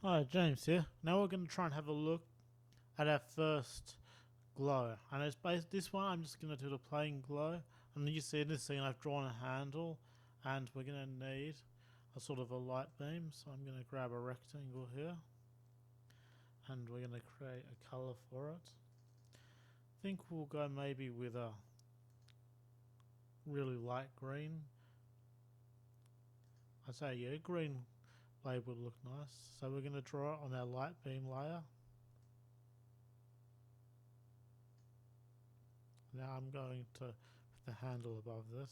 Hi, James here. Now we're going to try and have a look at our first glow. And it's based this one. I'm just going to do the plain glow. And you see in this scene, I've drawn a handle, and we're going to need a sort of a light beam. So I'm going to grab a rectangle here, and we're going to create a color for it. I think we'll go maybe with a really light green. I say yeah, green blade would look nice. So we're going to draw it on our light beam layer. Now I'm going to put the handle above this.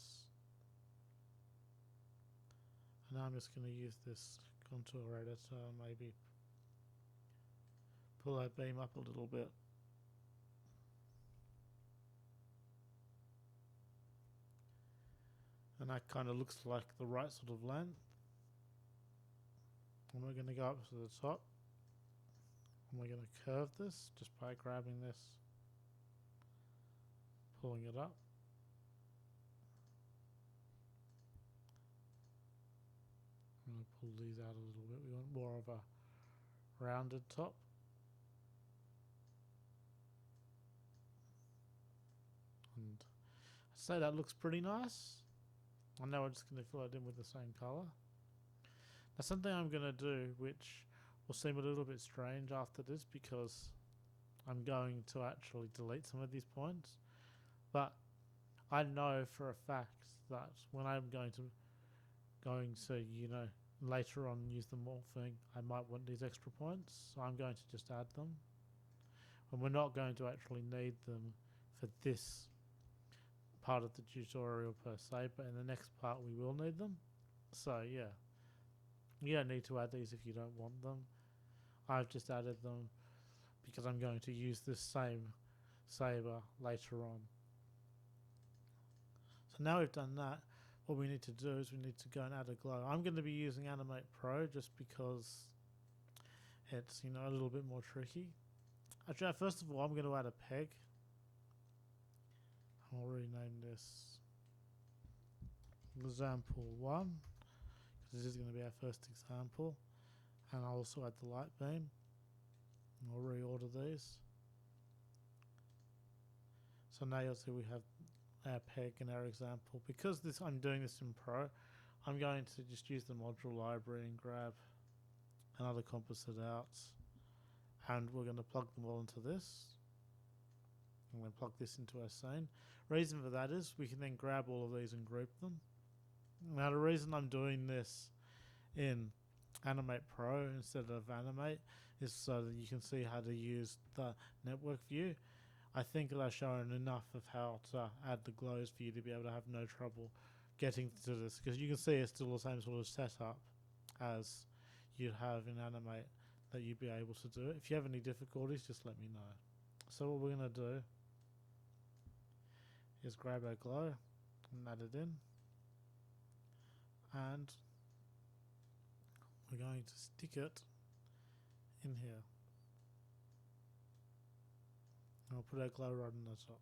And now I'm just going to use this contour editor and maybe pull that beam up a little bit. And that kind of looks like the right sort of length. And we're going to go up to the top. And we're going to curve this just by grabbing this, pulling it up. I'm going to pull these out a little bit. We want more of a rounded top. And I'd say that looks pretty nice. And now we're just going to fill it in with the same colour. Now something I'm going to do, which will seem a little bit strange after this because I'm going to actually delete some of these points, but I know for a fact that when I'm going to later on use the morphing, I might want these extra points, so I'm going to just add them. And we're not going to actually need them for this part of the tutorial per se, but in the next part we will need them. So yeah, you don't need to add these if you don't want them. I've just added them because I'm going to use this same saber later on. So now we've done that, what we need to do is we need to go and add a glow. I'm going to be using Animate Pro just because it's a little bit more tricky. Actually, first of all, I'm going to add a peg. I'll rename this example 1 because this is going to be our first example, and I'll also add the light beam. I'll reorder these. So now you'll see we have our peg in our example. Because I'm doing this in Pro, I'm going to just use the module library and grab another composite out, and we're going to plug them all into this. I'm going to plug this into our scene. Reason for that is we can then grab all of these and group them. Now the reason I'm doing this in Animate Pro instead of Animate is so that you can see how to use the network view. I think that I've shown enough of how to add the glows for you to be able to have no trouble getting to this, because you can see it's still the same sort of setup as you'd have in Animate, that you'd be able to do it. If you have any difficulties, just let me know. So what we're going to do is grab our glow and add it in, and we're going to stick it in here. I'll put our glow rod on the top.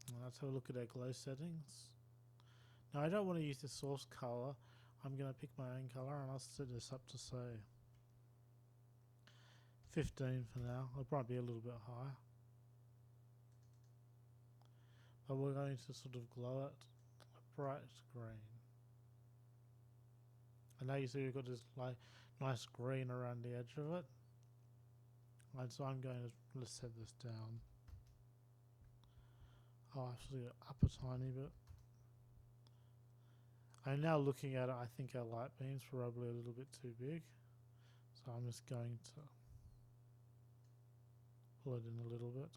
And let's have a look at our glow settings. Now I don't want to use the source color. I'm going to pick my own color, and I'll set this up to say 15 for now. It'll probably be a little bit higher. But we're going to sort of glow it a bright green. And now you see we've got this nice green around the edge of it. And so I'm going to, let's set this down. I'll actually up a tiny bit. I'm now looking at it, I think our light beam's probably a little bit too big. So I'm just going to pull it in a little bit.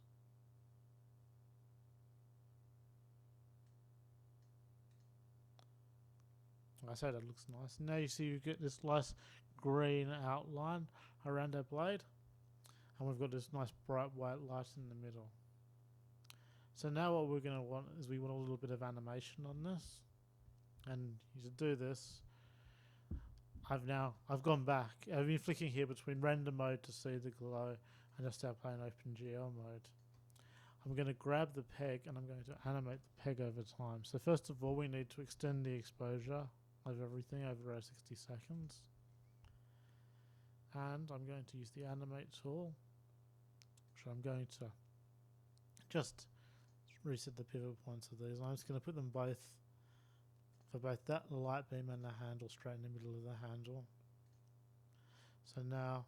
Like I say, that looks nice. Now you see you get this nice green outline around our blade. And we've got this nice bright white light in the middle. So now what we're going to want is we want a little bit of animation on this. And to do this, I've gone back. I've been flicking here between render mode to see the glow and just our plain OpenGL mode. I'm going to grab the peg and I'm going to animate the peg over time. So first of all, we need to extend the exposure of everything over 60 seconds. And I'm going to use the animate tool, which I'm going to just reset the pivot points of these. I'm just going to put them both, for both that light beam and the handle, straight in the middle of the handle. So now,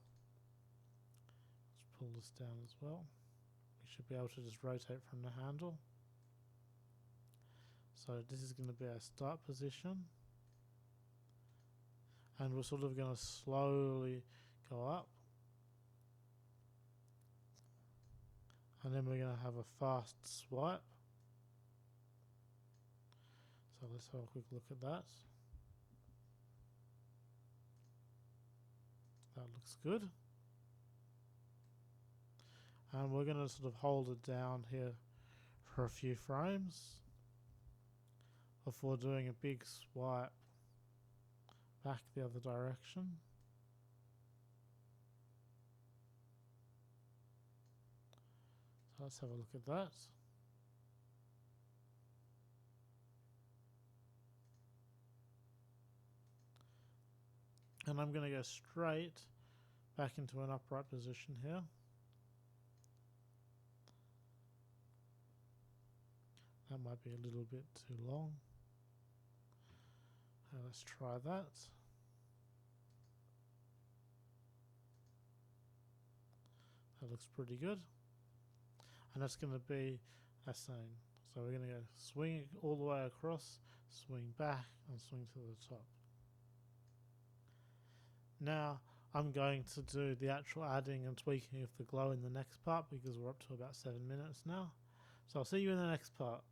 let's pull this down as well. We should be able to just rotate from the handle. So this is going to be our start position. And we're sort of going to slowly go up. And then we're going to have a fast swipe. So let's have a quick look at that. That looks good. And we're going to sort of hold it down here for a few frames before doing a big swipe back the other direction. So let's have a look at that. And I'm going to go straight back into an upright position here. That might be a little bit too long. Let's try that. That looks pretty good. And that's going to be the same. So we're going to go swing all the way across, swing back, and swing to the top. Now I'm going to do the actual adding and tweaking of the glow in the next part, because we're up to about 7 minutes now. So I'll see you in the next part.